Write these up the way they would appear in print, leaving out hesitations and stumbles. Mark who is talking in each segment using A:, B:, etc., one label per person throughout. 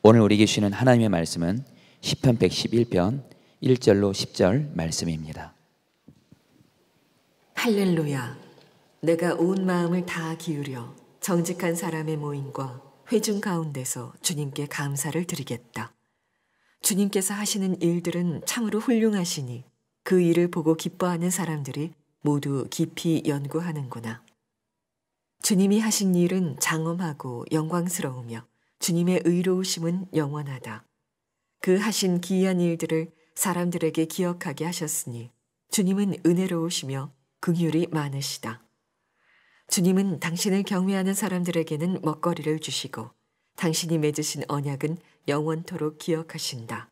A: 오늘 우리에게 주시는 하나님의 말씀은 시편 111편 1절로 10절 말씀입니다.
B: 할렐루야. 내가 온 마음을 다 기울여 정직한 사람의 모임과 회중 가운데서 주님께 감사를 드리겠다. 주님께서 하시는 일들은 참으로 훌륭하시니 그 일을 보고 기뻐하는 사람들이 모두 깊이 연구하는구나. 주님이 하신 일은 장엄하고 영광스러우며 주님의 의로우심은 영원하다. 그 하신 기이한 일들을 사람들에게 기억하게 하셨으니 주님은 은혜로우시며 긍휼이 많으시다. 주님은 당신을 경외하는 사람들에게는 먹거리를 주시고 당신이 맺으신 언약은 영원토록 기억하신다.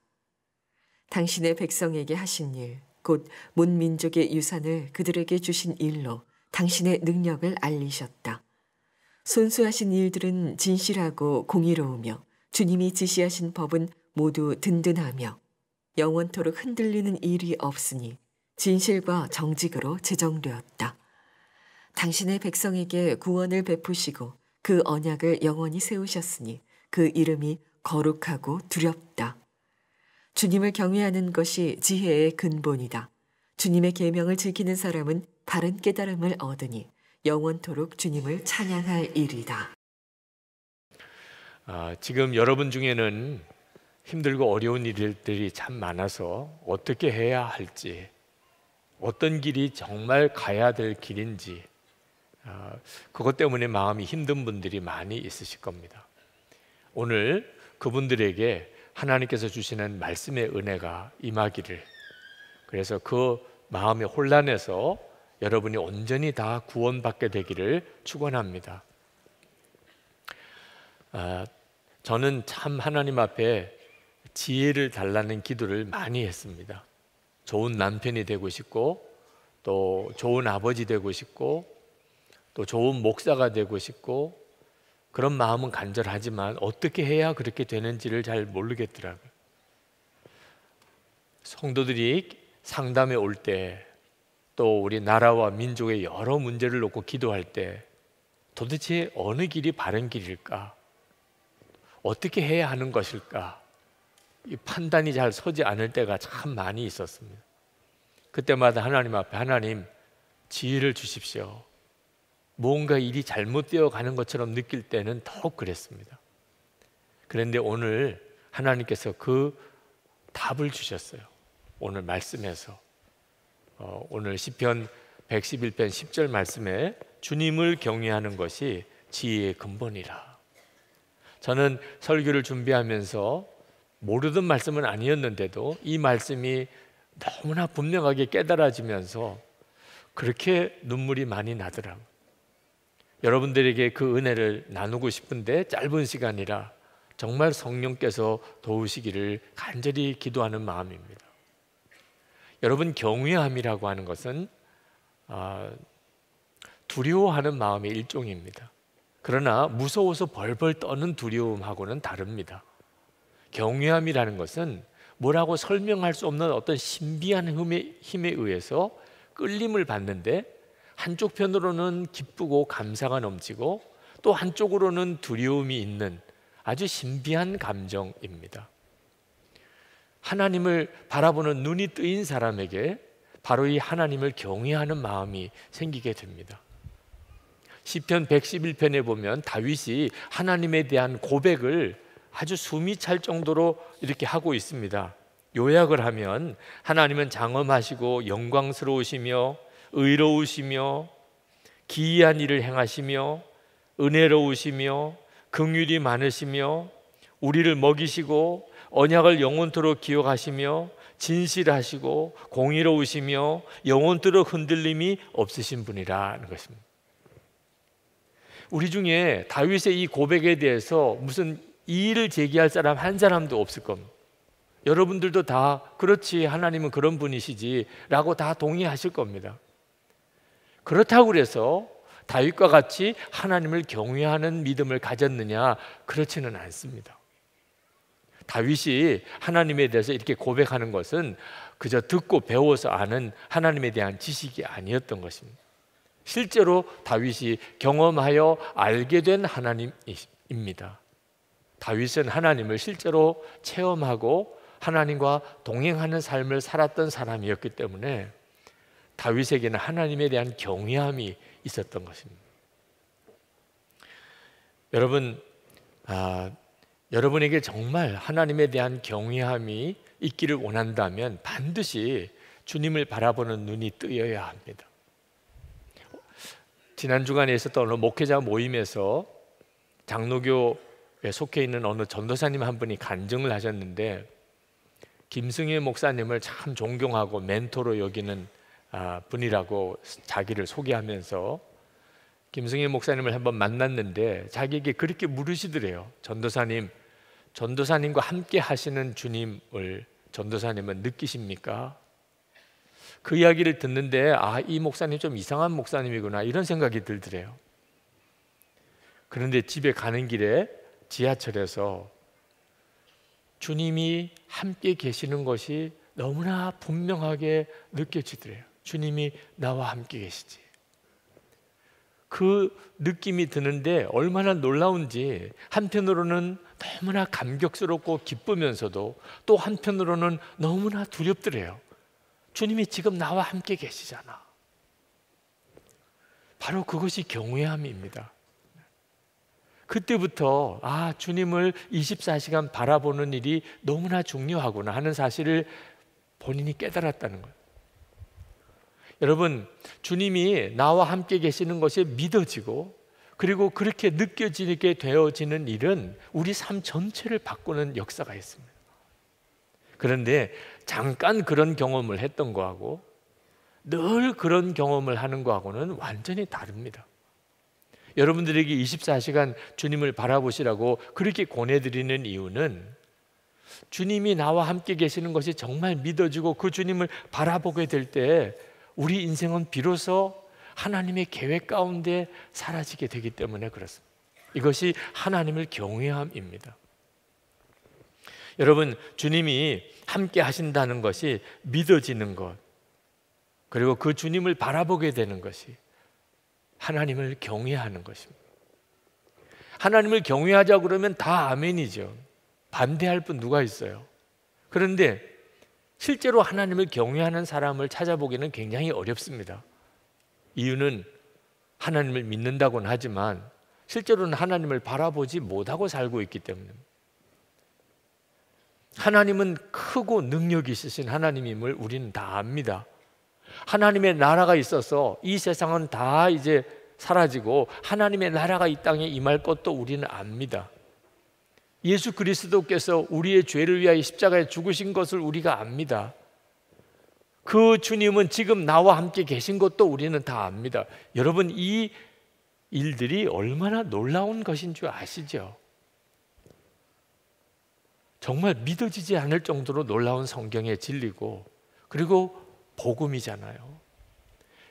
B: 당신의 백성에게 하신 일, 곧 문 민족의 유산을 그들에게 주신 일로 당신의 능력을 알리셨다. 손수하신 일들은 진실하고 공의로우며 주님이 지시하신 법은 모두 든든하며 영원토록 흔들리는 일이 없으니 진실과 정직으로 제정되었다. 당신의 백성에게 구원을 베푸시고 그 언약을 영원히 세우셨으니 그 이름이 거룩하고 두렵다. 주님을 경외하는 것이 지혜의 근본이다. 주님의 계명을 지키는 사람은 바른 깨달음을 얻으니 영원토록 주님을 찬양할 일이다.
C: 지금 여러분 중에는 힘들고 어려운 일들이 참 많아서 어떻게 해야 할지, 어떤 길이 정말 가야 될 길인지 그것 때문에 마음이 힘든 분들이 많이 있으실 겁니다. 오늘 그분들에게 하나님께서 주시는 말씀의 은혜가 임하기를, 그래서 그 마음의 혼란에서 여러분이 온전히 다 구원받게 되기를 축원합니다. 저는 참 하나님 앞에 지혜를 달라는 기도를 많이 했습니다. 좋은 남편이 되고 싶고, 또 좋은 아버지 되고 싶고, 또 좋은 목사가 되고 싶고, 그런 마음은 간절하지만 어떻게 해야 그렇게 되는지를 잘 모르겠더라고요. 성도들이 상담에 올 때, 또 우리 나라와 민족의 여러 문제를 놓고 기도할 때 도대체 어느 길이 바른 길일까? 어떻게 해야 하는 것일까? 이 판단이 잘 서지 않을 때가 참 많이 있었습니다. 그때마다 하나님 앞에, 하나님 지혜를 주십시오. 뭔가 일이 잘못되어 가는 것처럼 느낄 때는 더욱 그랬습니다. 그런데 오늘 하나님께서 그 답을 주셨어요. 오늘 말씀에서 오늘 시편 111편 10절 말씀에 주님을 경외하는 것이 지혜의 근본이라. 저는 설교를 준비하면서 모르던 말씀은 아니었는데도 이 말씀이 너무나 분명하게 깨달아지면서 그렇게 눈물이 많이 나더라고요. 여러분들에게 그 은혜를 나누고 싶은데 짧은 시간이라 정말 성령께서 도우시기를 간절히 기도하는 마음입니다. 여러분, 경외함이라고 하는 것은 두려워하는 마음의 일종입니다. 그러나 무서워서 벌벌 떠는 두려움하고는 다릅니다. 경외함이라는 것은 뭐라고 설명할 수 없는 어떤 신비한 힘에 의해서 끌림을 받는데, 한쪽 편으로는 기쁘고 감사가 넘치고 또 한쪽으로는 두려움이 있는 아주 신비한 감정입니다. 하나님을 바라보는 눈이 뜨인 사람에게 바로 이 하나님을 경외하는 마음이 생기게 됩니다. 시편 111편에 보면 다윗이 하나님에 대한 고백을 아주 숨이 찰 정도로 이렇게 하고 있습니다. 요약을 하면 하나님은 장엄하시고 영광스러우시며 의로우시며 기이한 일을 행하시며 은혜로우시며 긍휼이 많으시며 우리를 먹이시고 언약을 영원토록 기억하시며 진실하시고 공의로우시며 영원토록 흔들림이 없으신 분이라는 것입니다. 우리 중에 다윗의 이 고백에 대해서 무슨 이의를 제기할 사람 한 사람도 없을 겁니다. 여러분들도 다 그렇지, 하나님은 그런 분이시지 라고 다 동의하실 겁니다. 그렇다고 해서 다윗과 같이 하나님을 경외하는 믿음을 가졌느냐? 그렇지는 않습니다. 다윗이 하나님에 대해서 이렇게 고백하는 것은 그저 듣고 배워서 아는 하나님에 대한 지식이 아니었던 것입니다. 실제로 다윗이 경험하여 알게 된 하나님입니다. 다윗은 하나님을 실제로 체험하고 하나님과 동행하는 삶을 살았던 사람이었기 때문에 다윗에게는 하나님에 대한 경외함이 있었던 것입니다. 여러분, 여러분에게 정말 하나님에 대한 경외함이 있기를 원한다면 반드시 주님을 바라보는 눈이 뜨여야 합니다. 지난 주간에 있었던 어느 목회자 모임에서 장로교에 속해 있는 어느 전도사님 한 분이 간증을 하셨는데, 김승일 목사님을 참 존경하고 멘토로 여기는 분이라고 자기를 소개하면서 김승일 목사님을 한번 만났는데 자기에게 그렇게 물으시더래요. 전도사님과 함께 하시는 주님을 전도사님은 느끼십니까? 그 이야기를 듣는데 이 목사님 좀 이상한 목사님이구나 이런 생각이 들더래요. 그런데 집에 가는 길에 지하철에서 주님이 함께 계시는 것이 너무나 분명하게 느껴지더래요. 주님이 나와 함께 계시지. 그 느낌이 드는데 얼마나 놀라운지 한편으로는 너무나 감격스럽고 기쁘면서도 또 한편으로는 너무나 두렵더래요. 주님이 지금 나와 함께 계시잖아. 바로 그것이 경외함입니다. 그때부터 주님을 24시간 바라보는 일이 너무나 중요하구나 하는 사실을 본인이 깨달았다는 거예요. 여러분, 주님이 나와 함께 계시는 것이 믿어지고 그리고 그렇게 느껴지게 되어지는 일은 우리 삶 전체를 바꾸는 역사가 있습니다. 그런데 잠깐 그런 경험을 했던 거하고 늘 그런 경험을 하는 거하고는 완전히 다릅니다. 여러분들에게 24시간 주님을 바라보시라고 그렇게 권해드리는 이유는 주님이 나와 함께 계시는 것이 정말 믿어지고 그 주님을 바라보게 될 때 우리 인생은 비로소 하나님의 계획 가운데 사라지게 되기 때문에 그렇습니다. 이것이 하나님을 경외함입니다. 여러분, 주님이 함께 하신다는 것이 믿어지는 것, 그리고 그 주님을 바라보게 되는 것이 하나님을 경외하는 것입니다. 하나님을 경외하자 그러면 다 아멘이죠. 반대할 분 누가 있어요? 그런데 실제로 하나님을 경외하는 사람을 찾아보기는 굉장히 어렵습니다. 이유는 하나님을 믿는다고는 하지만 실제로는 하나님을 바라보지 못하고 살고 있기 때문입니다. 하나님은 크고 능력이 있으신 하나님임을 우리는 다 압니다. 하나님의 나라가 있어서 이 세상은 다 이제 사라지고 하나님의 나라가 이 땅에 임할 것도 우리는 압니다. 예수 그리스도께서 우리의 죄를 위하여 십자가에 죽으신 것을 우리가 압니다. 그 주님은 지금 나와 함께 계신 것도 우리는 다 압니다. 여러분, 이 일들이 얼마나 놀라운 것인 줄 아시죠? 정말 믿어지지 않을 정도로 놀라운 성경의 진리고 그리고 복음이잖아요.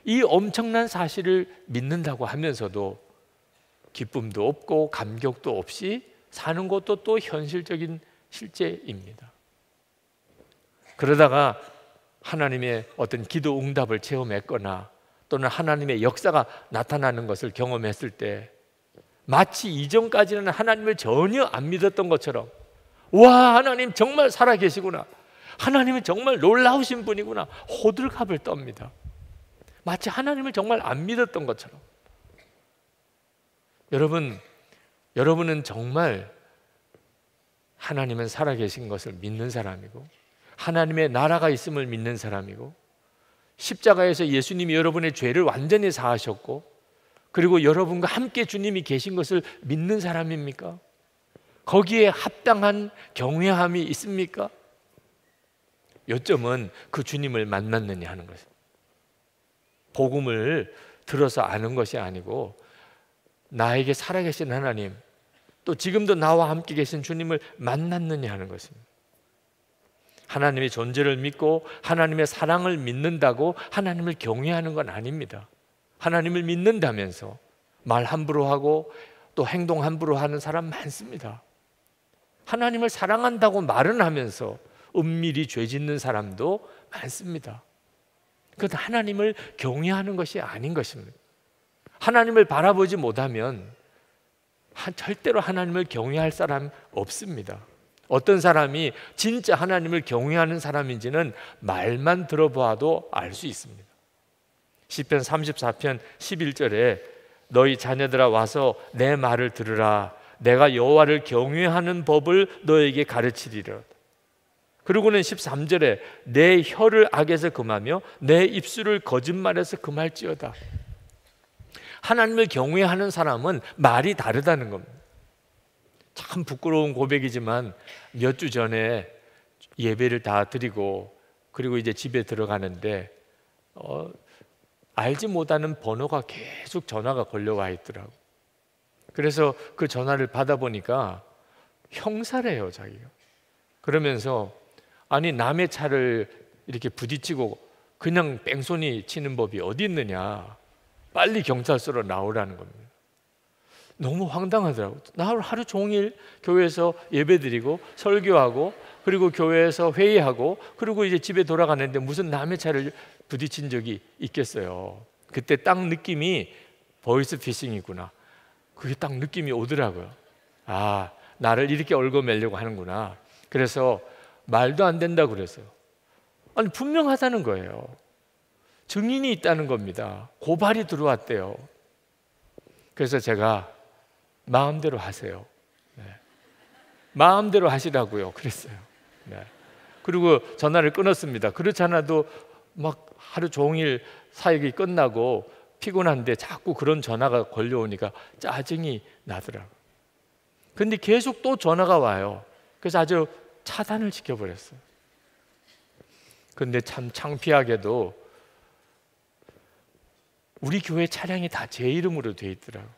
C: 이 엄청난 사실을 믿는다고 하면서도 기쁨도 없고 감격도 없이 사는 것도 또 현실적인 실제입니다. 그러다가 하나님의 어떤 기도 응답을 체험했거나 또는 하나님의 역사가 나타나는 것을 경험했을 때 마치 이전까지는 하나님을 전혀 안 믿었던 것처럼, 와, 하나님 정말 살아계시구나, 하나님은 정말 놀라우신 분이구나, 호들갑을 떱니다. 마치 하나님을 정말 안 믿었던 것처럼. 여러분은 정말 하나님은 살아계신 것을 믿는 사람이고 하나님의 나라가 있음을 믿는 사람이고 십자가에서 예수님이 여러분의 죄를 완전히 사하셨고 그리고 여러분과 함께 주님이 계신 것을 믿는 사람입니까? 거기에 합당한 경외함이 있습니까? 요점은 그 주님을 만났느냐 하는 것입니다. 복음을 들어서 아는 것이 아니고 나에게 살아계신 하나님, 또 지금도 나와 함께 계신 주님을 만났느냐 하는 것입니다. 하나님의 존재를 믿고 하나님의 사랑을 믿는다고 하나님을 경외하는 건 아닙니다. 하나님을 믿는다면서 말 함부로 하고 또 행동 함부로 하는 사람 많습니다. 하나님을 사랑한다고 말은 하면서 은밀히 죄 짓는 사람도 많습니다. 그것은 하나님을 경외하는 것이 아닌 것입니다. 하나님을 바라보지 못하면 절대로 하나님을 경외할 사람 없습니다. 어떤 사람이 진짜 하나님을 경외하는 사람인지는 말만 들어봐도 알 수 있습니다. 시편 34편 11절에 너희 자녀들아 와서 내 말을 들으라. 내가 여호와를 경외하는 법을 너에게 가르치리라. 그리고는 13절에 내 혀를 악에서 금하며 내 입술을 거짓말에서 금할지어다. 하나님을 경외하는 사람은 말이 다르다는 겁니다. 참 부끄러운 고백이지만 몇 주 전에 예배를 다 드리고 그리고 이제 집에 들어가는데 알지 못하는 번호가 계속 전화가 걸려와 있더라고. 그래서 그 전화를 받아보니까 형사래요, 자기가. 그러면서 아니 남의 차를 이렇게 부딪히고 그냥 뺑소니 치는 법이 어디 있느냐, 빨리 경찰서로 나오라는 겁니다. 너무 황당하더라고요. 나 하루 종일 교회에서 예배드리고 설교하고 그리고 교회에서 회의하고 그리고 이제 집에 돌아가는데 무슨 남의 차를 부딪힌 적이 있겠어요. 그때 딱 느낌이 보이스피싱이구나, 그게 딱 느낌이 오더라고요. 아, 나를 이렇게 얽어매려고 하는구나. 그래서 말도 안 된다고 그랬어요. 아니 분명하다는 거예요. 증인이 있다는 겁니다. 고발이 들어왔대요. 그래서 제가 마음대로 하세요. 네. 마음대로 하시라고요. 그랬어요. 네. 그리고 전화를 끊었습니다. 그렇지 않아도 막 하루 종일 사역이 끝나고 피곤한데 자꾸 그런 전화가 걸려오니까 짜증이 나더라고요. 근데 계속 또 전화가 와요. 그래서 아주 차단을 시켜버렸어요. 근데 참 창피하게도 우리 교회 차량이 다 제 이름으로 돼 있더라고요.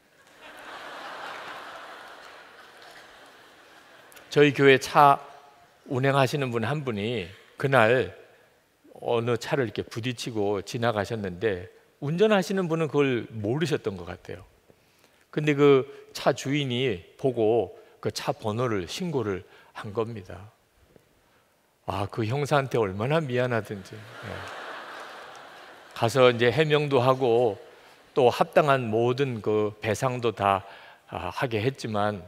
C: 저희 교회 차 운행하시는 분 한 분이 그날 어느 차를 이렇게 부딪히고 지나가셨는데 운전하시는 분은 그걸 모르셨던 것 같아요. 근데 그 차 주인이 보고 그 차 번호를 신고를 한 겁니다. 아, 그 형사한테 얼마나 미안하든지. 네. 가서 이제 해명도 하고 또 합당한 모든 그 배상도 다 하게 했지만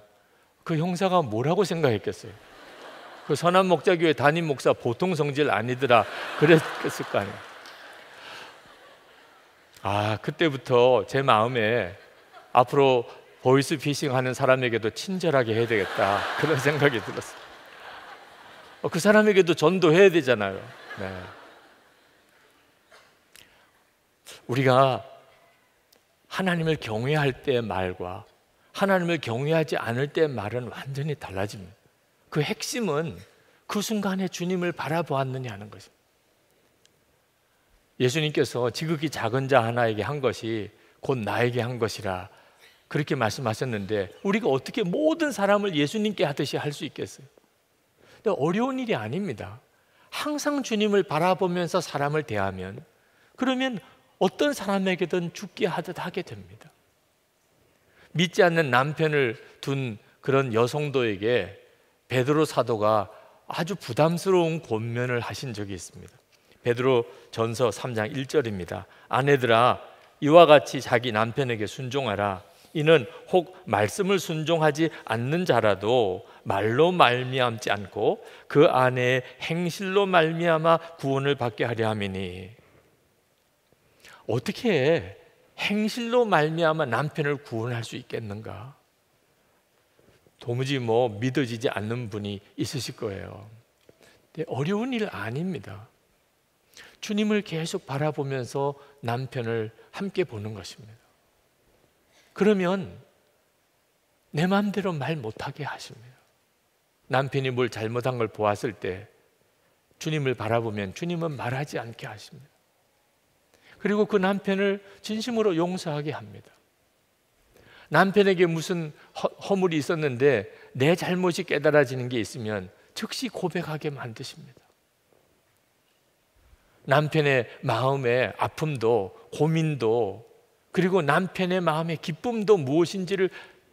C: 그 형사가 뭐라고 생각했겠어요? 그 선한 목자교회 담임 목사 보통 성질 아니더라 그랬을 거 아니에요. 아, 그때부터 제 마음에 앞으로 보이스피싱 하는 사람에게도 친절하게 해야 되겠다 그런 생각이 들었어요. 그 사람에게도 전도해야 되잖아요. 네. 우리가 하나님을 경외할 때의 말과 하나님을 경외하지 않을 때의 말은 완전히 달라집니다. 그 핵심은 그 순간에 주님을 바라보았느냐 하는 것입니다. 예수님께서 지극히 작은 자 하나에게 한 것이 곧 나에게 한 것이라 그렇게 말씀하셨는데 우리가 어떻게 모든 사람을 예수님께 하듯이 할 수 있겠어요? 근데 어려운 일이 아닙니다. 항상 주님을 바라보면서 사람을 대하면 그러면 어떤 사람에게든 죽게 하듯 하게 됩니다. 믿지 않는 남편을 둔 그런 여성도에게 베드로 사도가 아주 부담스러운 권면을 하신 적이 있습니다. 베드로 전서 3장 1절입니다. 아내들아 이와 같이 자기 남편에게 순종하라. 이는 혹 말씀을 순종하지 않는 자라도 말로 말미암지 않고 그 아내의 행실로 말미암아 구원을 받게 하려 함이니. 어떻게 행실로 말미암아 남편을 구원할 수 있겠는가? 도무지 믿어지지 않는 분이 있으실 거예요. 근데 어려운 일 아닙니다. 주님을 계속 바라보면서 남편을 함께 보는 것입니다. 그러면 내 마음대로 말 못하게 하십니다. 남편이 뭘 잘못한 걸 보았을 때 주님을 바라보면 주님은 말하지 않게 하십니다. 그리고 그 남편을 진심으로 용서하게 합니다. 남편에게 무슨 허물이 있었는데 내 잘못이 깨달아지는 게 있으면 즉시 고백하게 만드십니다. 남편의 마음의 아픔도 고민도 그리고 남편의 마음의 기쁨도 무엇인지를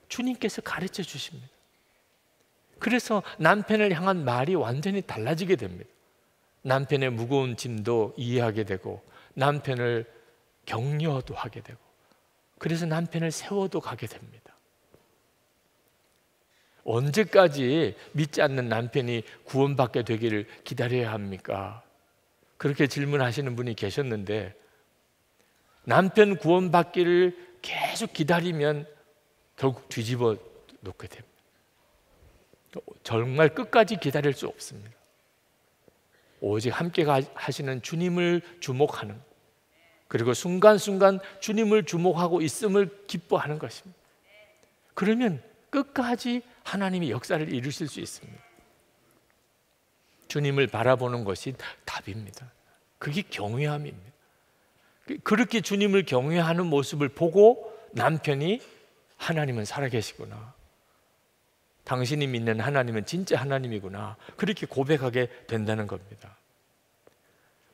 C: 주님께서 가르쳐 주십니다. 그래서 남편을 향한 말이 완전히 달라지게 됩니다. 남편의 무거운 짐도 이해하게 되고 남편을 격려도 하게 되고 그래서 남편을 세워도 가게 됩니다. 언제까지 믿지 않는 남편이 구원받게 되기를 기다려야 합니까? 그렇게 질문하시는 분이 계셨는데, 남편 구원받기를 계속 기다리면 결국 뒤집어 놓게 됩니다. 정말 끝까지 기다릴 수 없습니다. 오직 함께 하시는 주님을 주목하는, 그리고 순간순간 주님을 주목하고 있음을 기뻐하는 것입니다. 그러면 끝까지 하나님이 역사를 이루실 수 있습니다. 주님을 바라보는 것이 답입니다. 그게 경외함입니다. 그렇게 주님을 경외하는 모습을 보고 남편이 하나님은 살아계시구나, 당신이 믿는 하나님은 진짜 하나님이구나, 그렇게 고백하게 된다는 겁니다.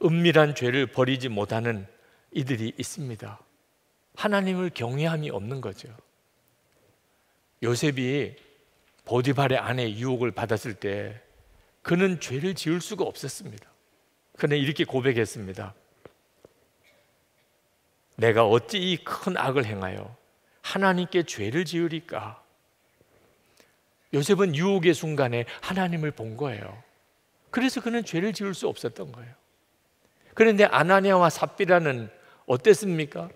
C: 은밀한 죄를 버리지 못하는 이들이 있습니다. 하나님을 경외함이 없는 거죠. 요셉이 보디발의 아내의 유혹을 받았을 때 그는 죄를 지을 수가 없었습니다. 그는 이렇게 고백했습니다. 내가 어찌 이 큰 악을 행하여 하나님께 죄를 지으리까? 요셉은 유혹의 순간에 하나님을 본 거예요. 그래서 그는 죄를 지을 수 없었던 거예요. 그런데 아나니아와 삽비라는 어땠습니까?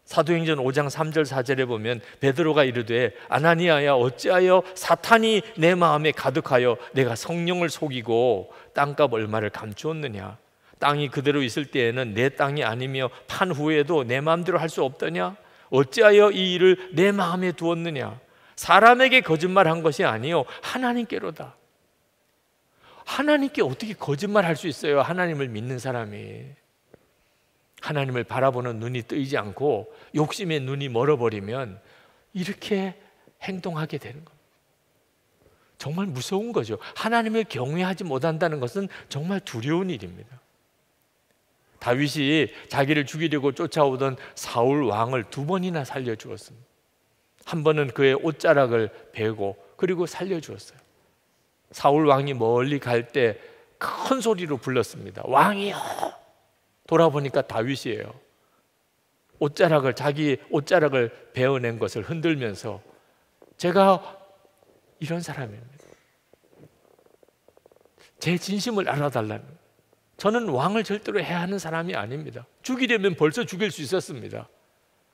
C: 사도행전 5장 3절 4절에 보면 베드로가 이르되 아나니아야 어찌하여 사탄이 내 마음에 가득하여 내가 성령을 속이고 땅값 얼마를 감추었느냐? 땅이 그대로 있을 때에는 내 땅이 아니며 판 후에도 내 마음대로 할 수 없더냐? 어찌하여 이 일을 내 마음에 두었느냐? 사람에게 거짓말한 것이 아니요 하나님께로다. 하나님께 어떻게 거짓말할 수 있어요? 하나님을 믿는 사람이. 하나님을 바라보는 눈이 뜨이지 않고 욕심의 눈이 멀어버리면 이렇게 행동하게 되는 겁니다. 정말 무서운 거죠. 하나님을 경외하지 못한다는 것은 정말 두려운 일입니다. 다윗이 자기를 죽이려고 쫓아오던 사울 왕을 2번이나 살려주었습니다. 한 번은 그의 옷자락을 베고 그리고 살려주었어요. 사울 왕이 멀리 갈 때 큰 소리로 불렀습니다. 왕이여! 돌아보니까 다윗이에요. 자기 옷자락을 베어낸 것을 흔들면서 제가 이런 사람입니다. 제 진심을 알아달라는, 저는 왕을 절대로 해하는 사람이 아닙니다. 죽이려면 벌써 죽일 수 있었습니다.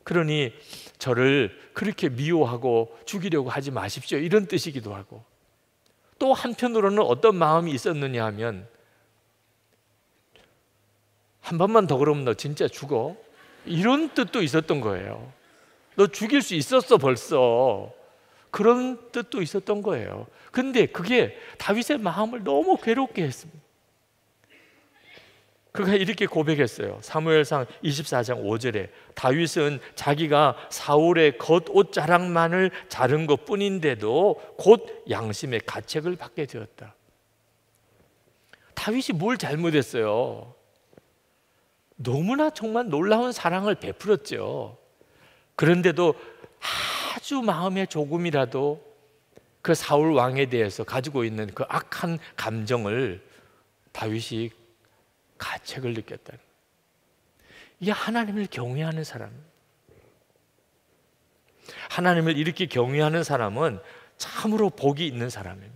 C: 그러니 저를 그렇게 미워하고 죽이려고 하지 마십시오, 이런 뜻이기도 하고, 또 한편으로는 어떤 마음이 있었느냐 하면 한 번만 더 그러면 너 진짜 죽어, 이런 뜻도 있었던 거예요. 너 죽일 수 있었어 벌써, 그런 뜻도 있었던 거예요. 근데 그게 다윗의 마음을 너무 괴롭게 했습니다. 그가 이렇게 고백했어요. 사무엘상 24장 5절에 다윗은 자기가 사울의 겉옷자락만을 자른 것뿐인데도 곧 양심의 가책을 받게 되었다. 다윗이 뭘 잘못했어요? 너무나 정말 놀라운 사랑을 베풀었죠. 그런데도 아주 마음에 조금이라도 그 사울 왕에 대해서 가지고 있는 그 악한 감정을 다윗이 가책을 느꼈다는, 이게 하나님을 경외하는 사람. 하나님을 이렇게 경외하는 사람은 참으로 복이 있는 사람입니다.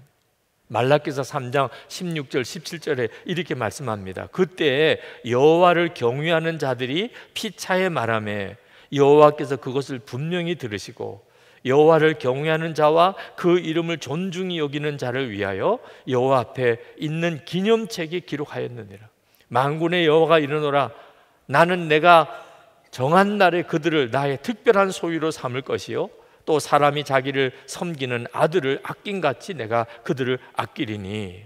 C: 말라기서 3장 16절 17절에 이렇게 말씀합니다. 그때 여호와를 경외하는 자들이 피차에 말하매 여호와께서 그것을 분명히 들으시고 여호와를 경외하는 자와 그 이름을 존중히 여기는 자를 위하여 여호와 앞에 있는 기념책에 기록하였느니라. 만군의 여호와가 이르노라. 나는 내가 정한 날에 그들을 나의 특별한 소유로 삼을 것이요 또 사람이 자기를 섬기는 아들을 아낀같이 내가 그들을 아끼리니.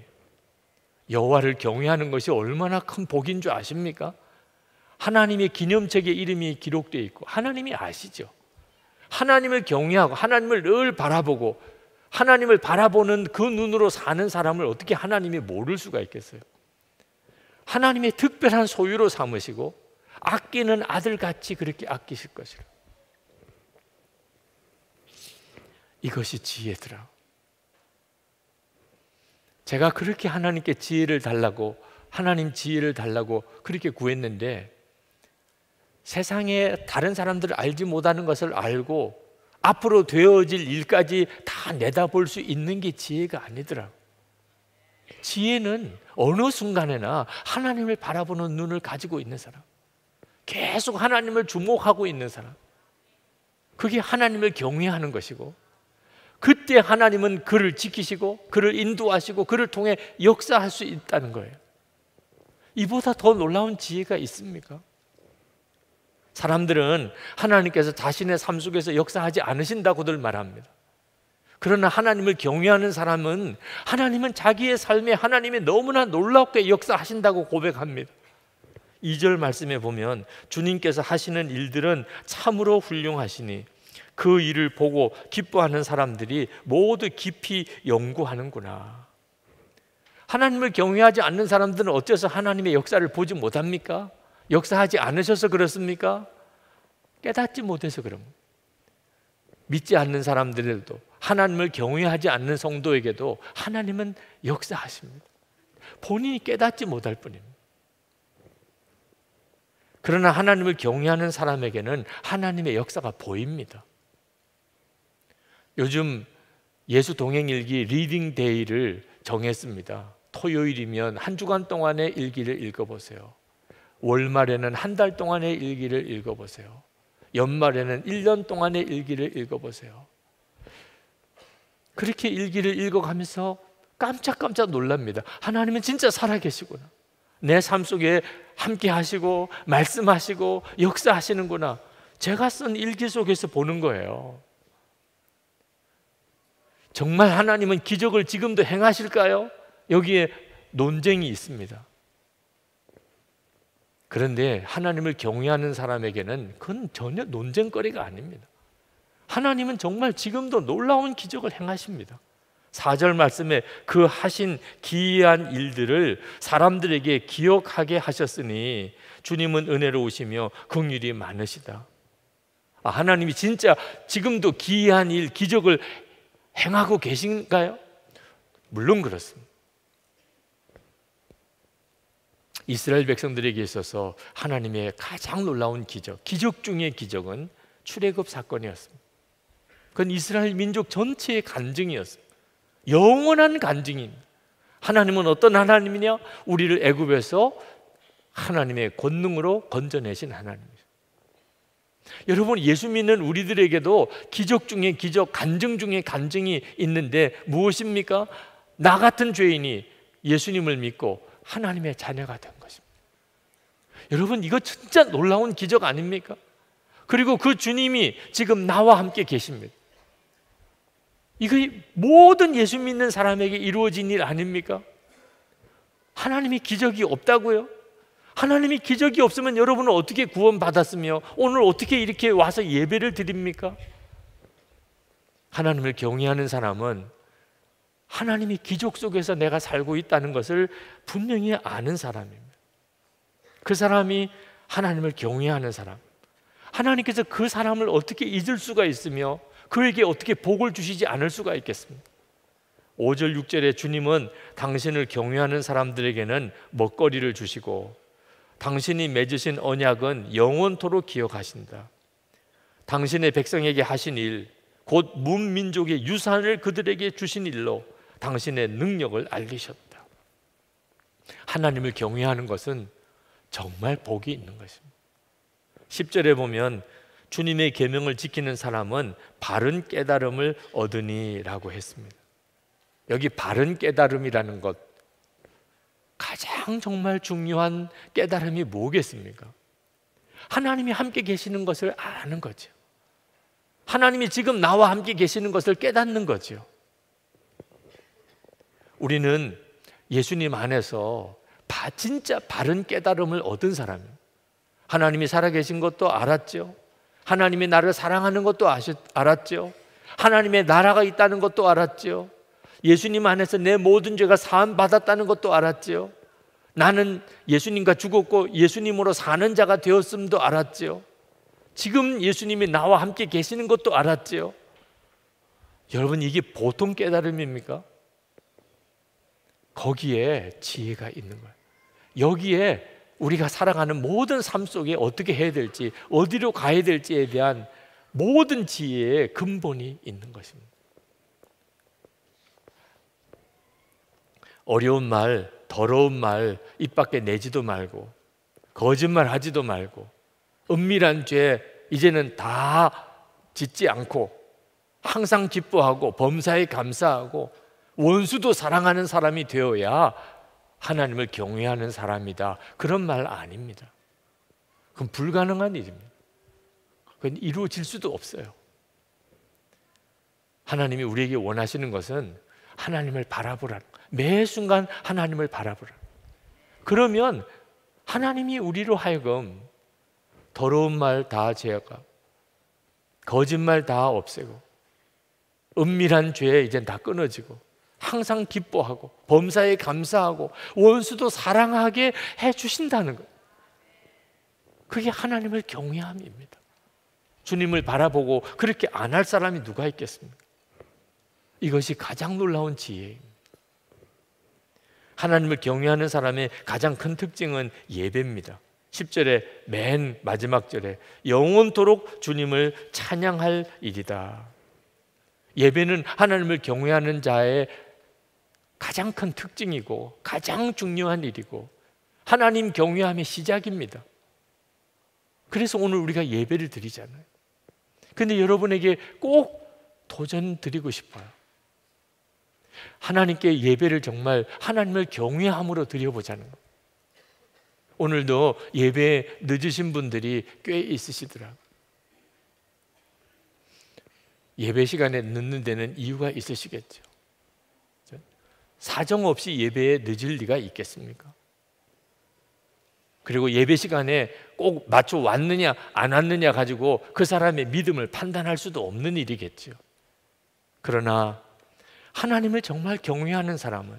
C: 여호와를 경외하는 것이 얼마나 큰 복인 줄 아십니까? 하나님의 기념책에 이름이 기록되어 있고 하나님이 아시죠. 하나님을 경외하고 하나님을 늘 바라보고 하나님을 바라보는 그 눈으로 사는 사람을 어떻게 하나님이 모를 수가 있겠어요? 하나님의 특별한 소유로 삼으시고 아끼는 아들같이 그렇게 아끼실 것이라. 이것이 지혜더라. 제가 그렇게 하나님께 지혜를 달라고, 하나님 지혜를 달라고 그렇게 구했는데 세상에 다른 사람들을 알지 못하는 것을 알고 앞으로 되어질 일까지 다 내다볼 수 있는 게 지혜가 아니더라고. 지혜는 어느 순간에나 하나님을 바라보는 눈을 가지고 있는 사람, 계속 하나님을 주목하고 있는 사람, 그게 하나님을 경외하는 것이고, 그때 하나님은 그를 지키시고 그를 인도하시고 그를 통해 역사할 수 있다는 거예요. 이보다 더 놀라운 지혜가 있습니까? 사람들은 하나님께서 자신의 삶 속에서 역사하지 않으신다고들 말합니다. 그러나 하나님을 경외하는 사람은 하나님은 자기의 삶에 하나님이 너무나 놀랍게 역사하신다고 고백합니다. 2절 말씀에 보면 주님께서 하시는 일들은 참으로 훌륭하시니 그 일을 보고 기뻐하는 사람들이 모두 깊이 연구하는구나. 하나님을 경외하지 않는 사람들은 어째서 하나님의 역사를 보지 못합니까? 역사하지 않으셔서 그렇습니까? 깨닫지 못해서 그런 겁니다. 믿지 않는 사람들에도, 하나님을 경외하지 않는 성도에게도 하나님은 역사하십니다. 본인이 깨닫지 못할 뿐입니다. 그러나 하나님을 경외하는 사람에게는 하나님의 역사가 보입니다. 요즘 예수 동행일기 리딩 데이를 정했습니다. 토요일이면 한 주간 동안의 일기를 읽어보세요. 월말에는 한 달 동안의 일기를 읽어보세요. 연말에는 1년 동안의 일기를 읽어보세요. 그렇게 일기를 읽어가면서 깜짝깜짝 놀랍니다. 하나님은 진짜 살아계시구나. 내 삶 속에 함께 하시고 말씀하시고 역사하시는구나. 제가 쓴 일기 속에서 보는 거예요. 정말 하나님은 기적을 지금도 행하실까요? 여기에 논쟁이 있습니다. 그런데 하나님을 경외하는 사람에게는 그건 전혀 논쟁거리가 아닙니다. 하나님은 정말 지금도 놀라운 기적을 행하십니다. 4절 말씀에 그 하신 기이한 일들을 사람들에게 기억하게 하셨으니 주님은 은혜로우시며 긍휼이 많으시다. 하나님이 진짜 지금도 기이한 일, 기적을 행하고 계신가요? 물론 그렇습니다. 이스라엘 백성들에게 있어서 하나님의 가장 놀라운 기적, 기적 중의 기적은 출애굽 사건이었습니다. 그건 이스라엘 민족 전체의 간증이었습니다. 영원한 간증입니다. 하나님은 어떤 하나님이냐? 우리를 애굽에서 하나님의 권능으로 건져내신 하나님이죠. 여러분, 예수 믿는 우리들에게도 기적 중에 기적, 간증 중에 간증이 있는데 무엇입니까? 나 같은 죄인이 예수님을 믿고 하나님의 자녀가 된 것입니다. 여러분, 이거 진짜 놀라운 기적 아닙니까? 그리고 그 주님이 지금 나와 함께 계십니다. 이거 모든 예수 믿는 사람에게 이루어진 일 아닙니까? 하나님이 기적이 없다고요? 하나님이 기적이 없으면 여러분은 어떻게 구원받았으며 오늘 어떻게 이렇게 와서 예배를 드립니까? 하나님을 경외하는 사람은 하나님이 기적 속에서 내가 살고 있다는 것을 분명히 아는 사람입니다. 그 사람이 하나님을 경외하는 사람, 하나님께서 그 사람을 어떻게 잊을 수가 있으며 그에게 어떻게 복을 주시지 않을 수가 있겠습니까? 5절 6절에 주님은 당신을 경외하는 사람들에게는 먹거리를 주시고 당신이 맺으신 언약은 영원토록 기억하신다. 당신의 백성에게 하신 일, 곧 문민족의 유산을 그들에게 주신 일로 당신의 능력을 알리셨다. 하나님을 경외하는 것은 정말 복이 있는 것입니다. 10절에 보면 주님의 계명을 지키는 사람은 바른 깨달음을 얻으니라고 했습니다. 여기 바른 깨달음이라는 것, 가장 정말 중요한 깨달음이 뭐겠습니까? 하나님이 함께 계시는 것을 아는 거죠. 하나님이 지금 나와 함께 계시는 것을 깨닫는 거죠. 우리는 예수님 안에서 진짜 바른 깨달음을 얻은 사람이에요. 하나님이 살아계신 것도 알았죠. 하나님이 나를 사랑하는 것도 알았죠. 하나님의 나라가 있다는 것도 알았죠. 예수님 안에서 내 모든 죄가 사함 받았다는 것도 알았죠. 나는 예수님과 죽었고 예수님으로 사는 자가 되었음도 알았죠. 지금 예수님이 나와 함께 계시는 것도 알았죠. 여러분, 이게 보통 깨달음입니까? 거기에 지혜가 있는 거예요. 여기에 우리가 살아가는 모든 삶 속에 어떻게 해야 될지, 어디로 가야 될지에 대한 모든 지혜의 근본이 있는 것입니다. 어려운 말, 더러운 말 입 밖에 내지도 말고, 거짓말 하지도 말고, 은밀한 죄 이제는 다 짓지 않고, 항상 기뻐하고 범사에 감사하고 원수도 사랑하는 사람이 되어야 하나님을 경외하는 사람이다, 그런 말 아닙니다. 그건 불가능한 일입니다. 그건 이루어질 수도 없어요. 하나님이 우리에게 원하시는 것은 하나님을 바라보라, 매 순간 하나님을 바라보라. 그러면 하나님이 우리로 하여금 더러운 말 다 제어하고, 거짓말 다 없애고, 은밀한 죄 이젠 다 끊어지고, 항상 기뻐하고 범사에 감사하고 원수도 사랑하게 해주신다는 것, 그게 하나님을 경외함입니다. 주님을 바라보고 그렇게 안 할 사람이 누가 있겠습니까? 이것이 가장 놀라운 지혜입니다. 하나님을 경외하는 사람의 가장 큰 특징은 예배입니다. 10절에 맨 마지막 절에 영원토록 주님을 찬양할 일이다. 예배는 하나님을 경외하는 자의 가장 큰 특징이고 가장 중요한 일이고 하나님 경외함의 시작입니다. 그래서 오늘 우리가 예배를 드리잖아요. 근데 여러분에게 꼭 도전 드리고 싶어요. 하나님께 예배를 정말 하나님을 경외함으로 드려보자는 거예요. 오늘도 예배에 늦으신 분들이 꽤 있으시더라고요. 예배 시간에 늦는 데는 이유가 있으시겠죠. 사정없이 예배에 늦을 리가 있겠습니까? 그리고 예배 시간에 꼭 맞춰 왔느냐 안 왔느냐 가지고 그 사람의 믿음을 판단할 수도 없는 일이겠죠. 그러나 하나님을 정말 경외하는 사람은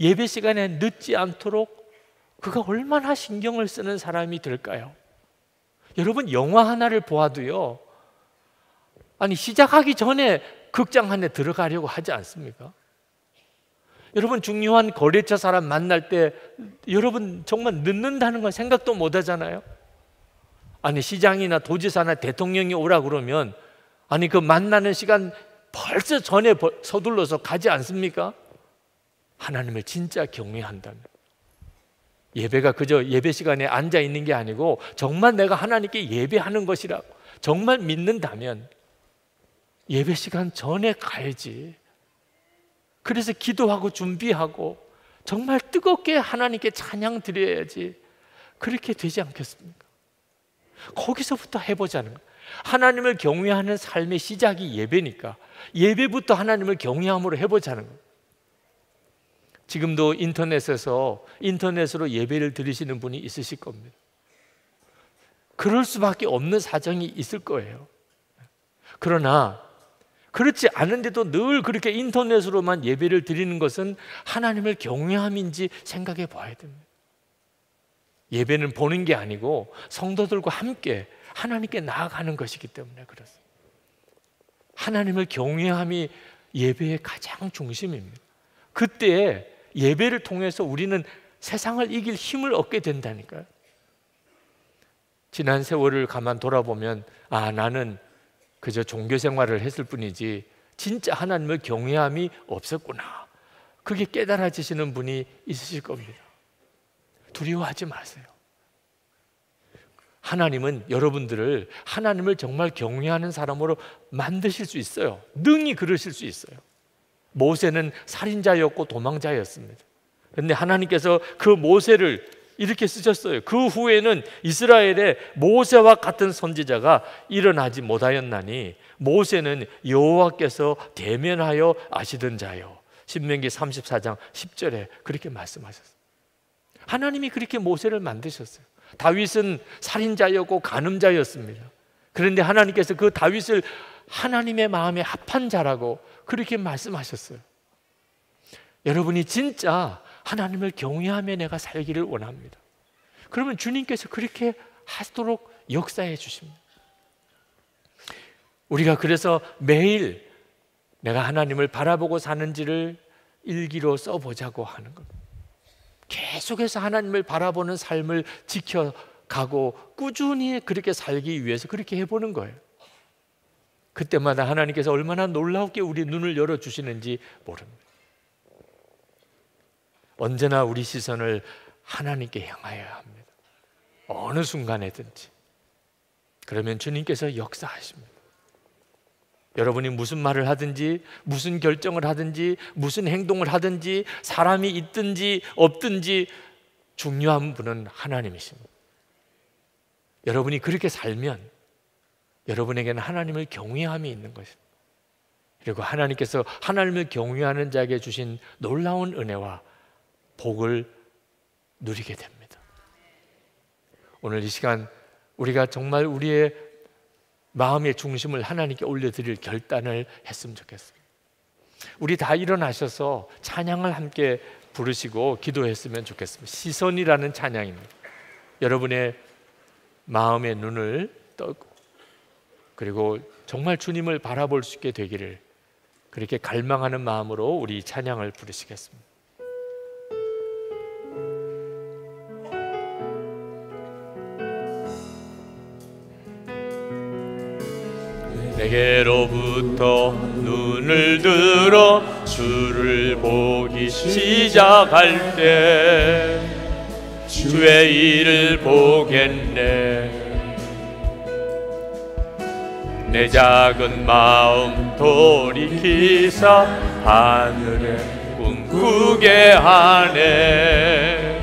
C: 예배 시간에 늦지 않도록 그가 얼마나 신경을 쓰는 사람이 될까요? 여러분, 영화 하나를 보아도요, 아니 시작하기 전에 극장 안에 들어가려고 하지 않습니까? 여러분, 중요한 거래처 사람 만날 때 여러분 정말 늦는다는 건 생각도 못 하잖아요. 아니 시장이나 도지사나 대통령이 오라 그러면 아니 그 만나는 시간 벌써 전에 서둘러서 가지 않습니까? 하나님을 진짜 경외한다면, 예배가 그저 예배 시간에 앉아 있는 게 아니고 정말 내가 하나님께 예배하는 것이라고 정말 믿는다면 예배 시간 전에 가야지. 그래서 기도하고 준비하고 정말 뜨겁게 하나님께 찬양 드려야지. 그렇게 되지 않겠습니까? 거기서부터 해보자는 거예요. 하나님을 경외하는 삶의 시작이 예배니까 예배부터 하나님을 경외함으로 해보자는 거예요. 지금도 인터넷으로 예배를 드리시는 분이 있으실 겁니다. 그럴 수밖에 없는 사정이 있을 거예요. 그러나 그렇지 않은데도 늘 그렇게 인터넷으로만 예배를 드리는 것은 하나님을 경외함인지 생각해 봐야 됩니다. 예배는 보는 게 아니고 성도들과 함께 하나님께 나아가는 것이기 때문에 그렇습니다. 하나님을 경외함이 예배의 가장 중심입니다. 그때 예배를 통해서 우리는 세상을 이길 힘을 얻게 된다니까요. 지난 세월을 가만 돌아보면 나는 그저 종교 생활을 했을 뿐이지 진짜 하나님을 경외함이 없었구나, 그게 깨달아지시는 분이 있으실 겁니다. 두려워하지 마세요. 하나님은 여러분들을 하나님을 정말 경외하는 사람으로 만드실 수 있어요. 능히 그러실 수 있어요. 모세는 살인자였고 도망자였습니다. 그런데 하나님께서 그 모세를 이렇게 쓰셨어요. 그 후에는 이스라엘에 모세와 같은 선지자가 일어나지 못하였나니 모세는 여호와께서 대면하여 아시던 자요. 신명기 34장 10절에 그렇게 말씀하셨어요. 하나님이 그렇게 모세를 만드셨어요. 다윗은 살인자였고 간음자였습니다. 그런데 하나님께서 그 다윗을 하나님의 마음에 합한 자라고 그렇게 말씀하셨어요. 여러분이 진짜 하나님을 경외하며 내가 살기를 원합니다. 그러면 주님께서 그렇게 하도록 역사해 주십니다. 우리가 그래서 매일 내가 하나님을 바라보고 사는지를 일기로 써보자고 하는 겁니다. 계속해서 하나님을 바라보는 삶을 지켜가고 꾸준히 그렇게 살기 위해서 그렇게 해보는 거예요. 그때마다 하나님께서 얼마나 놀랍게 우리 눈을 열어주시는지 모릅니다. 언제나 우리 시선을 하나님께 향하여야 합니다. 어느 순간에든지. 그러면 주님께서 역사하십니다. 여러분이 무슨 말을 하든지, 무슨 결정을 하든지, 무슨 행동을 하든지, 사람이 있든지 없든지 중요한 분은 하나님이십니다. 여러분이 그렇게 살면 여러분에게는 하나님을 경외함이 있는 것입니다. 그리고 하나님께서 하나님을 경외하는 자에게 주신 놀라운 은혜와 복을 누리게 됩니다. 오늘 이 시간 우리가 정말 우리의 마음의 중심을 하나님께 올려드릴 결단을 했으면 좋겠습니다. 우리 다 일어나셔서 찬양을 함께 부르시고 기도했으면 좋겠습니다. 시선이라는 찬양입니다. 여러분의 마음의 눈을 떠고 그리고 정말 주님을 바라볼 수 있게 되기를 그렇게 갈망하는 마음으로 우리 찬양을 부르시겠습니다. 내게로부터 눈을 들어 주를 보기 시작할 때 주의 일을 보겠네. 내 작은 마음 돌이키사 하늘에 꿈꾸게 하네.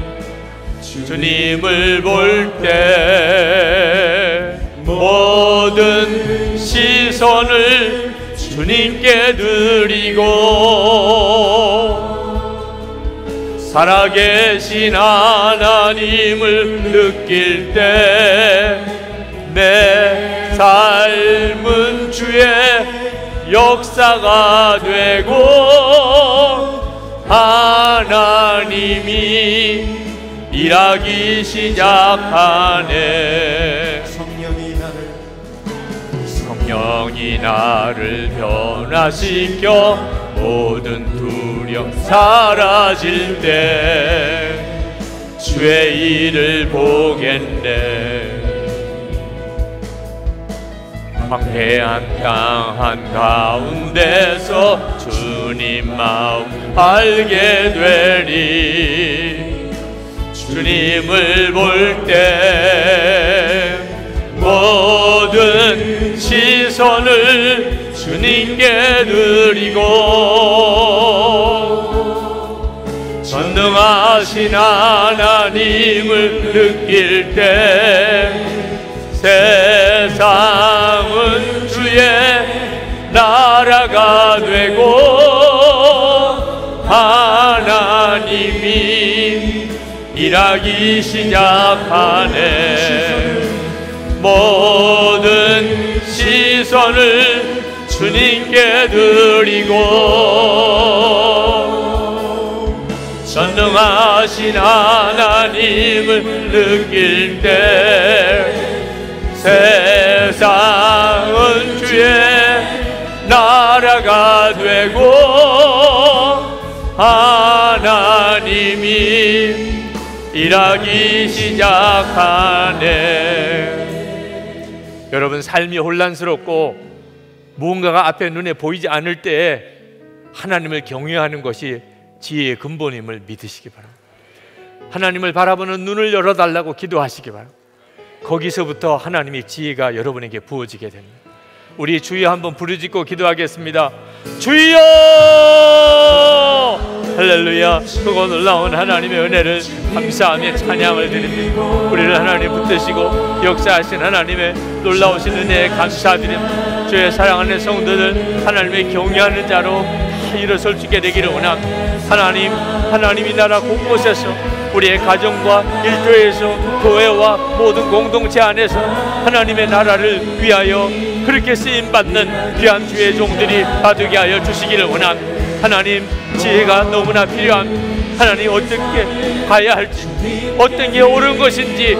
C: 주님을 볼 때 모든 시선을 주님께 드리고 살아계신 하나님을 느낄 때 내 삶은 주의 역사가 되고 하나님이 일하기 시작하네. 성령이 나를 변화시켜 모든 두려움 사라질 때 주의 일을 보겠네. 황폐한 땅 한가운데서 주님 마음 알게 되리. 주님을 볼 때 모든 시선을 주님께 드리고 전능하신 하나님을 느낄 때 세상은 주의 나라가 되고 하나님이 일하기 시작하네. 모든 시선을 주님께 드리고 전능하신 하나님을 느낄 때 세상은 주의 나라가 되고 하나님이 일하기 시작하네. 여러분, 삶이 혼란스럽고 무언가가 앞에 눈에 보이지 않을 때에 하나님을 경외하는 것이 지혜의 근본임을 믿으시기 바랍니다. 하나님을 바라보는 눈을 열어달라고 기도하시기 바랍니다. 거기서부터 하나님의 지혜가 여러분에게 부어지게 됩니다. 우리 주여 한번 부르짖고 기도하겠습니다. 주여! 할렐루야. 크고 놀라운 하나님의 은혜를 감사하며 찬양을 드립니다. 우리를 하나님 붙드시고 역사하신 하나님의 놀라우신 은혜에 감사드립니다. 주의 사랑하는 성도들 하나님의 경외하는 자로 다 일어설 수 있게 되기를 원합니다. 하나님이 나라 곳곳에서 우리의 가정과 일터에서 교회와 모든 공동체 안에서 하나님의 나라를 위하여 그렇게 쓰임받는 귀한 주의 종들이 되게 하여 주시기를 원합니다. 하나님, 지혜가 너무나 필요합니다. 하나님, 어떻게 가야 할지, 어떤 게 옳은 것인지,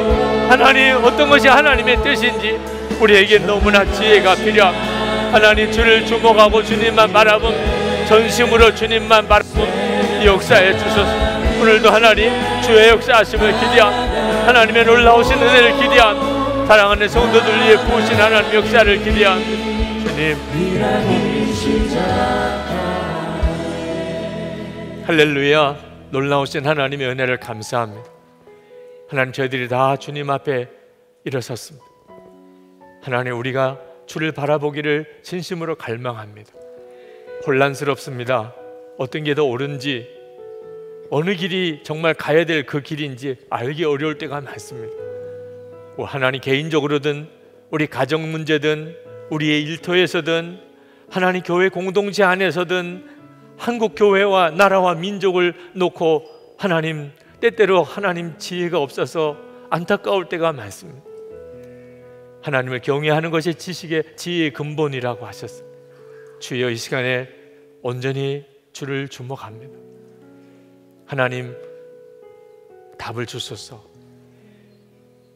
C: 하나님 어떤 것이 하나님의 뜻인지 우리에게 너무나 지혜가 필요합니다. 하나님, 주를 주목하고 주님만 바라본 전심으로 주님만 바라본 역사해 주소서. 오늘도 하나님 주의 역사하심을 기대합니다. 하나님의 놀라우신 은혜를 기대합니다. 사랑하는 성도들 위해 부으신 하나님 역사를 기대합니다. 주님. 할렐루야. 놀라우신 하나님의 은혜를 감사합니다. 하나님, 저희들이 다 주님 앞에 일어섰습니다. 하나님, 우리가 주를 바라보기를 진심으로 갈망합니다. 혼란스럽습니다. 어떤 게 더 옳은지, 어느 길이 정말 가야 될 그 길인지 알기 어려울 때가 많습니다. 하나님, 개인적으로든 우리 가정 문제든 우리의 일터에서든 하나님 교회 공동체 안에서든 한국 교회와 나라와 민족을 놓고 하나님, 때때로 하나님 지혜가 없어서 안타까울 때가 많습니다. 하나님을 경외하는 것이 지식의 지혜의 근본이라고 하셨습니다. 주여, 이 시간에 온전히 주를 주목합니다. 하나님, 답을 주소서.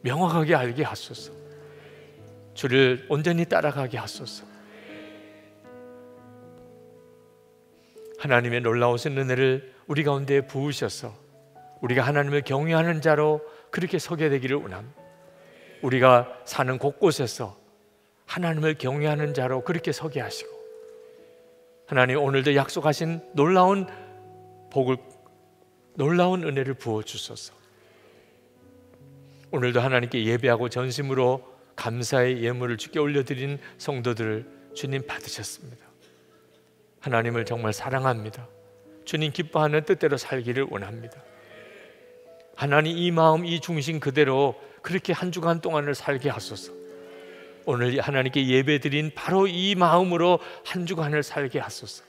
C: 명확하게 알게 하소서. 주를 온전히 따라가게 하소서. 하나님의 놀라우신 은혜를 우리 가운데 부으셔서 우리가 하나님을 경외하는 자로 그렇게 서게 되기를 원합니다. 우리가 사는 곳곳에서 하나님을 경외하는 자로 그렇게 서게 하시고, 하나님, 오늘도 약속하신 놀라운 복을, 놀라운 은혜를 부어주소서. 오늘도 하나님께 예배하고 전심으로 감사의 예물을 주께 올려드린 성도들을 주님 받으셨습니다. 하나님을 정말 사랑합니다. 주님 기뻐하는 뜻대로 살기를 원합니다. 하나님, 이 마음, 이 중심 그대로 그렇게 한 주간 동안을 살게 하소서. 오늘 하나님께 예배드린 바로 이 마음으로 한 주간을 살게 하소서.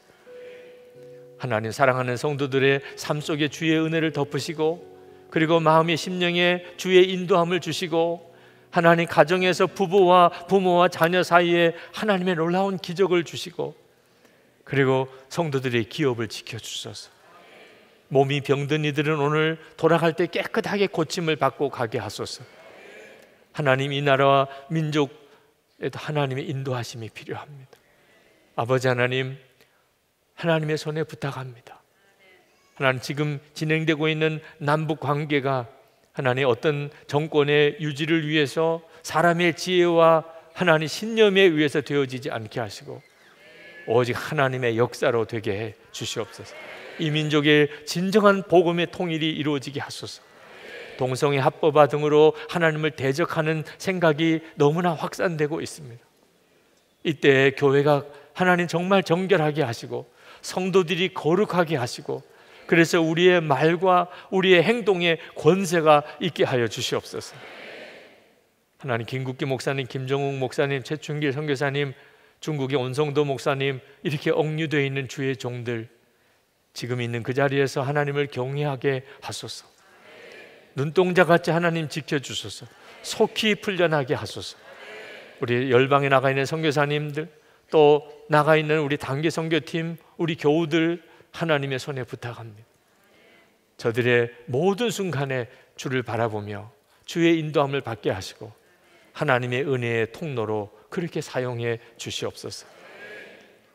C: 하나님, 사랑하는 성도들의 삶 속에 주의 은혜를 덮으시고, 그리고 마음의 심령에 주의 인도함을 주시고, 하나님, 가정에서 부부와 부모와 자녀 사이에 하나님의 놀라운 기적을 주시고, 그리고 성도들의 기업을 지켜주소서. 몸이 병든 이들은 오늘 돌아갈 때 깨끗하게 고침을 받고 가게 하소서. 하나님, 이 나라와 민족에도 하나님의 인도하심이 필요합니다. 아버지 하나님, 하나님의 손에 부탁합니다. 하나님, 지금 진행되고 있는 남북 관계가 하나님 어떤 정권의 유지를 위해서 사람의 지혜와 하나님 신념에 의해서 되어지지 않게 하시고 오직 하나님의 역사로 되게 해 주시옵소서. 이 민족의 진정한 복음의 통일이 이루어지게 하소서. 동성애 합법화 등으로 하나님을 대적하는 생각이 너무나 확산되고 있습니다. 이때 교회가 하나님 정말 정결하게 하시고 성도들이 거룩하게 하시고, 그래서 우리의 말과 우리의 행동에 권세가 있게 하여 주시옵소서. 하나님, 김국기 목사님, 김정욱 목사님, 최춘길 선교사님, 중국의 온성도 목사님, 이렇게 억류되어 있는 주의 종들, 지금 있는 그 자리에서 하나님을 경외하게 하소서. 눈동자같이 하나님 지켜주소서. 속히 풀려나게 하소서. 우리 열방에 나가 있는 선교사님들, 또 나가 있는 우리 단기 선교팀, 우리 교우들 하나님의 손에 부탁합니다. 저들의 모든 순간에 주를 바라보며 주의 인도함을 받게 하시고 하나님의 은혜의 통로로 그렇게 사용해 주시옵소서.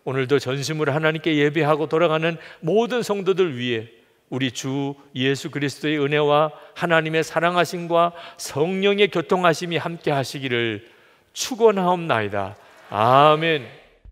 C: 오늘도 전심으로 하나님께 예배하고 돌아가는 모든 성도들 위해 우리 주 예수 그리스도의 은혜와 하나님의 사랑하심과 성령의 교통하심이 함께 하시기를 축원하옵나이다. 아멘.